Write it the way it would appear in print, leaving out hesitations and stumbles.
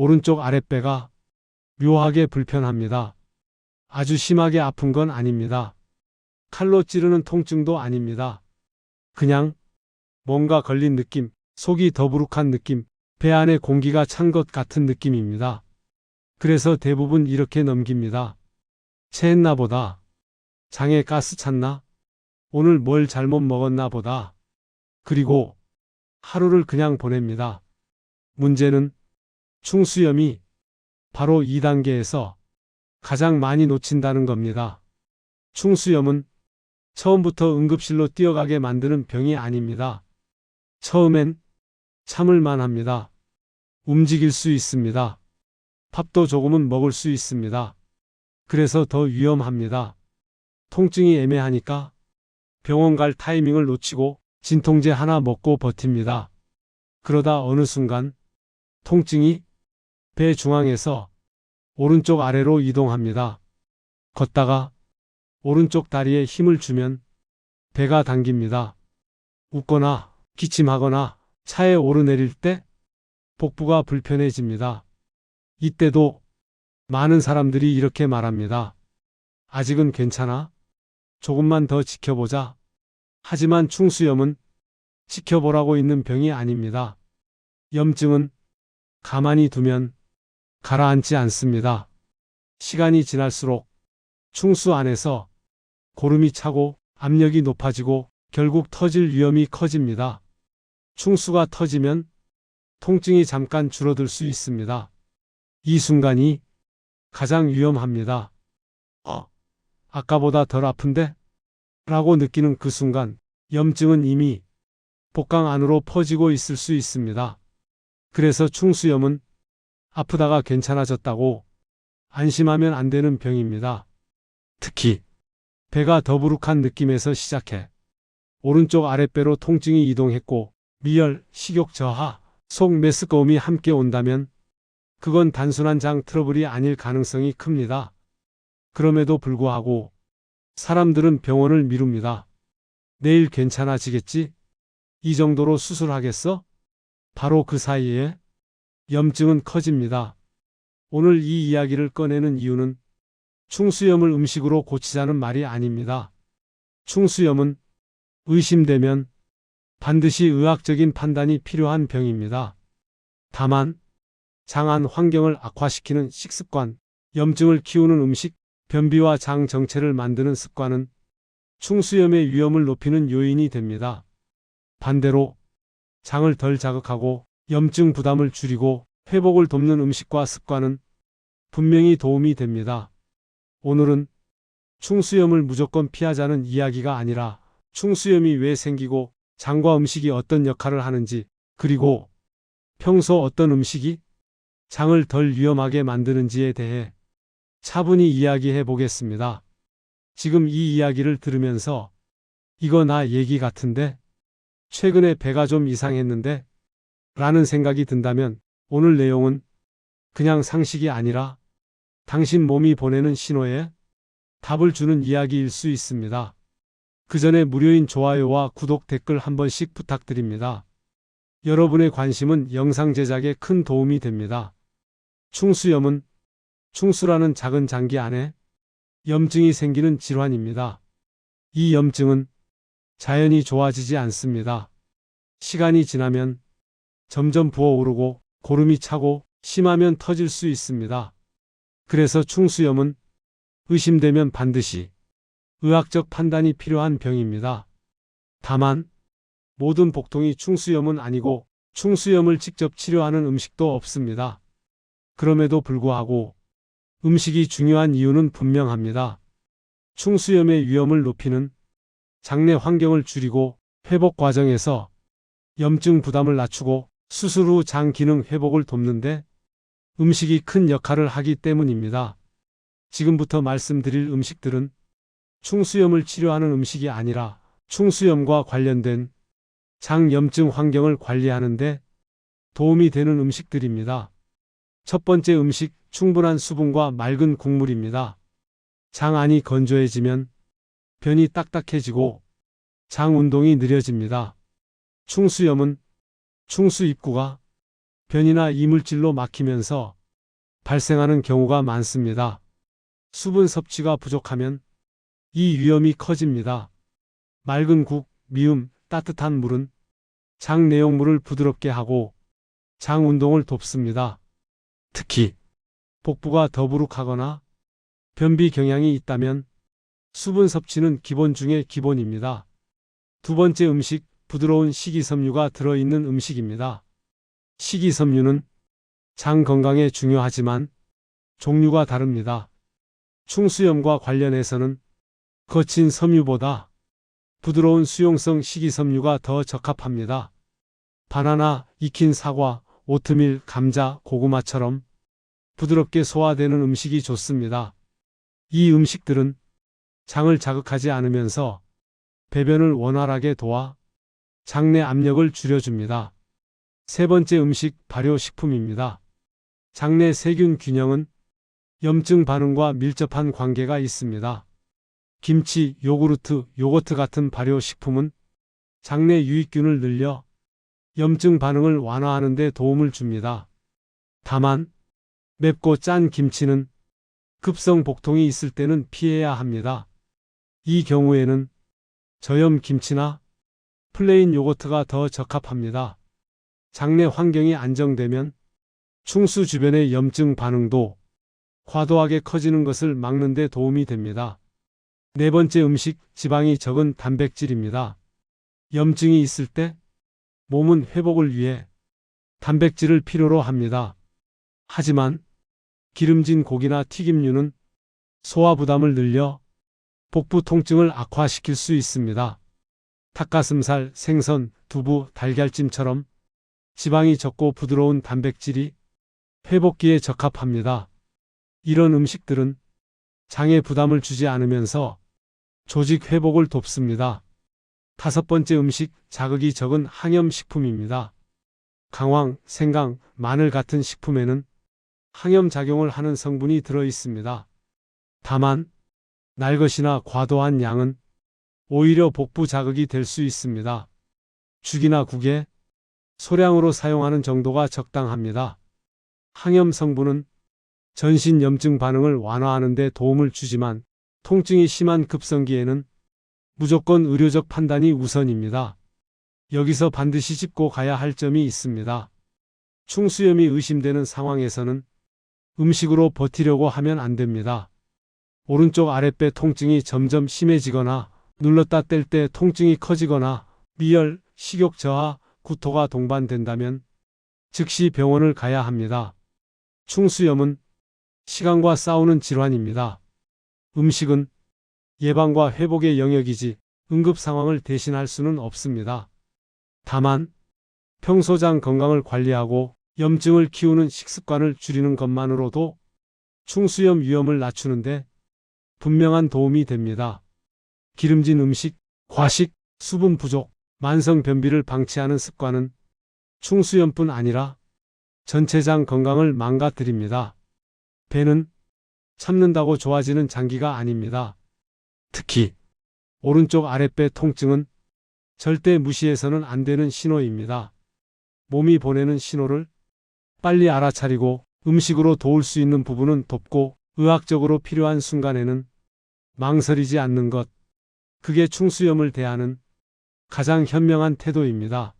오른쪽 아랫배가 묘하게 불편합니다. 아주 심하게 아픈 건 아닙니다. 칼로 찌르는 통증도 아닙니다. 그냥 뭔가 걸린 느낌, 속이 더부룩한 느낌, 배 안에 공기가 찬 것 같은 느낌입니다. 그래서 대부분 이렇게 넘깁니다. 체했나 보다. 장에 가스 찼나? 오늘 뭘 잘못 먹었나 보다. 그리고 하루를 그냥 보냅니다. 문제는 충수염이 바로 2단계에서 가장 많이 놓친다는 겁니다. 충수염은 처음부터 응급실로 뛰어가게 만드는 병이 아닙니다. 처음엔 참을만 합니다. 움직일 수 있습니다. 밥도 조금은 먹을 수 있습니다. 그래서 더 위험합니다. 통증이 애매하니까 병원 갈 타이밍을 놓치고 진통제 하나 먹고 버팁니다. 그러다 어느 순간 통증이 배 중앙에서 오른쪽 아래로 이동합니다. 걷다가 오른쪽 다리에 힘을 주면 배가 당깁니다. 웃거나 기침하거나 차에 오르내릴 때 복부가 불편해집니다. 이때도 많은 사람들이 이렇게 말합니다. 아직은 괜찮아? 조금만 더 지켜보자. 하지만 충수염은 지켜보라고 있는 병이 아닙니다. 염증은 가만히 두면 가라앉지 않습니다. 시간이 지날수록 충수 안에서 고름이 차고 압력이 높아지고 결국 터질 위험이 커집니다. 충수가 터지면 통증이 잠깐 줄어들 수 있습니다. 이 순간이 가장 위험합니다. 아까보다 덜 아픈데? 라고 느끼는 그 순간 염증은 이미 복강 안으로 퍼지고 있을 수 있습니다. 그래서 충수염은 아프다가 괜찮아졌다고 안심하면 안 되는 병입니다. 특히 배가 더부룩한 느낌에서 시작해 오른쪽 아랫배로 통증이 이동했고 미열, 식욕 저하, 속 메스꺼움이 함께 온다면 그건 단순한 장 트러블이 아닐 가능성이 큽니다. 그럼에도 불구하고 사람들은 병원을 미룹니다. 내일 괜찮아지겠지? 이 정도로 수술하겠어? 바로 그 사이에 염증은 커집니다. 오늘 이 이야기를 꺼내는 이유는 충수염을 음식으로 고치자는 말이 아닙니다. 충수염은 의심되면 반드시 의학적인 판단이 필요한 병입니다. 다만 장안 환경을 악화시키는 식습관, 염증을 키우는 음식, 변비와 장 정체를 만드는 습관은 충수염의 위험을 높이는 요인이 됩니다. 반대로 장을 덜 자극하고 염증 부담을 줄이고 회복을 돕는 음식과 습관은 분명히 도움이 됩니다. 오늘은 충수염을 무조건 피하자는 이야기가 아니라 충수염이 왜 생기고 장과 음식이 어떤 역할을 하는지, 그리고 평소 어떤 음식이 장을 덜 위험하게 만드는지에 대해 차분히 이야기해 보겠습니다. 지금 이 이야기를 들으면서 이거 나 얘기 같은데? 최근에 배가 좀 이상했는데? 라는 생각이 든다면 오늘 내용은 그냥 상식이 아니라 당신 몸이 보내는 신호에 답을 주는 이야기일 수 있습니다. 그 전에 무료인 좋아요와 구독 댓글 한 번씩 부탁드립니다. 여러분의 관심은 영상 제작에 큰 도움이 됩니다. 충수염은 충수라는 작은 장기 안에 염증이 생기는 질환입니다. 이 염증은 자연히 좋아지지 않습니다. 시간이 지나면 점점 부어오르고 고름이 차고 심하면 터질 수 있습니다. 그래서 충수염은 의심되면 반드시 의학적 판단이 필요한 병입니다. 다만 모든 복통이 충수염은 아니고 충수염을 직접 치료하는 음식도 없습니다. 그럼에도 불구하고 음식이 중요한 이유는 분명합니다. 충수염의 위험을 높이는 장내 환경을 줄이고 회복 과정에서 염증 부담을 낮추고 수술 후 장 기능 회복을 돕는데 음식이 큰 역할을 하기 때문입니다. 지금부터 말씀드릴 음식들은 충수염을 치료하는 음식이 아니라 충수염과 관련된 장 염증 환경을 관리하는 데 도움이 되는 음식들입니다. 첫 번째 음식, 충분한 수분과 맑은 국물입니다. 장 안이 건조해지면 변이 딱딱해지고 장 운동이 느려집니다. 충수염은 충수 입구가 변이나 이물질로 막히면서 발생하는 경우가 많습니다. 수분 섭취가 부족하면 이 위험이 커집니다. 맑은 국, 미음, 따뜻한 물은 장 내용물을 부드럽게 하고 장 운동을 돕습니다. 특히 복부가 더부룩하거나 변비 경향이 있다면 수분 섭취는 기본 중에 기본입니다. 두 번째 음식, 부드러운 식이섬유가 들어있는 음식입니다. 식이섬유는 장 건강에 중요하지만 종류가 다릅니다. 충수염과 관련해서는 거친 섬유보다 부드러운 수용성 식이섬유가 더 적합합니다. 바나나, 익힌 사과, 오트밀, 감자, 고구마처럼 부드럽게 소화되는 음식이 좋습니다. 이 음식들은 장을 자극하지 않으면서 배변을 원활하게 도와 장내 압력을 줄여줍니다. 세 번째 음식, 발효식품입니다. 장내 세균 균형은 염증 반응과 밀접한 관계가 있습니다. 김치, 요구르트, 요거트 같은 발효식품은 장내 유익균을 늘려 염증 반응을 완화하는 데 도움을 줍니다. 다만 맵고 짠 김치는 급성 복통이 있을 때는 피해야 합니다. 이 경우에는 저염 김치나 플레인 요거트가 더 적합합니다. 장내 환경이 안정되면 충수 주변의 염증 반응도 과도하게 커지는 것을 막는 데 도움이 됩니다. 네 번째 음식, 지방이 적은 단백질입니다. 염증이 있을 때 몸은 회복을 위해 단백질을 필요로 합니다. 하지만 기름진 고기나 튀김류는 소화 부담을 늘려 복부 통증을 악화시킬 수 있습니다. 닭가슴살, 생선, 두부, 달걀찜처럼 지방이 적고 부드러운 단백질이 회복기에 적합합니다. 이런 음식들은 장에 부담을 주지 않으면서 조직 회복을 돕습니다. 다섯 번째 음식, 자극이 적은 항염식품입니다. 강황, 생강, 마늘 같은 식품에는 항염작용을 하는 성분이 들어 있습니다. 다만 날 것이나 과도한 양은 오히려 복부 자극이 될 수 있습니다. 죽이나 국에 소량으로 사용하는 정도가 적당합니다. 항염 성분은 전신 염증 반응을 완화하는 데 도움을 주지만 통증이 심한 급성기에는 무조건 의료적 판단이 우선입니다. 여기서 반드시 짚고 가야 할 점이 있습니다. 충수염이 의심되는 상황에서는 음식으로 버티려고 하면 안 됩니다. 오른쪽 아랫배 통증이 점점 심해지거나 눌렀다 뗄 때 통증이 커지거나 미열, 식욕 저하, 구토가 동반된다면 즉시 병원을 가야 합니다. 충수염은 시간과 싸우는 질환입니다. 음식은 예방과 회복의 영역이지 응급 상황을 대신할 수는 없습니다. 다만 평소 장 건강을 관리하고 염증을 키우는 식습관을 줄이는 것만으로도 충수염 위험을 낮추는데 분명한 도움이 됩니다. 기름진 음식, 과식, 수분 부족, 만성 변비를 방치하는 습관은 충수염뿐 아니라 전체 장 건강을 망가뜨립니다. 배는 참는다고 좋아지는 장기가 아닙니다. 특히 오른쪽 아랫배 통증은 절대 무시해서는 안 되는 신호입니다. 몸이 보내는 신호를 빨리 알아차리고 음식으로 도울 수 있는 부분은 돕고 의학적으로 필요한 순간에는 망설이지 않는 것. 그게 충수염을 대하는 가장 현명한 태도입니다.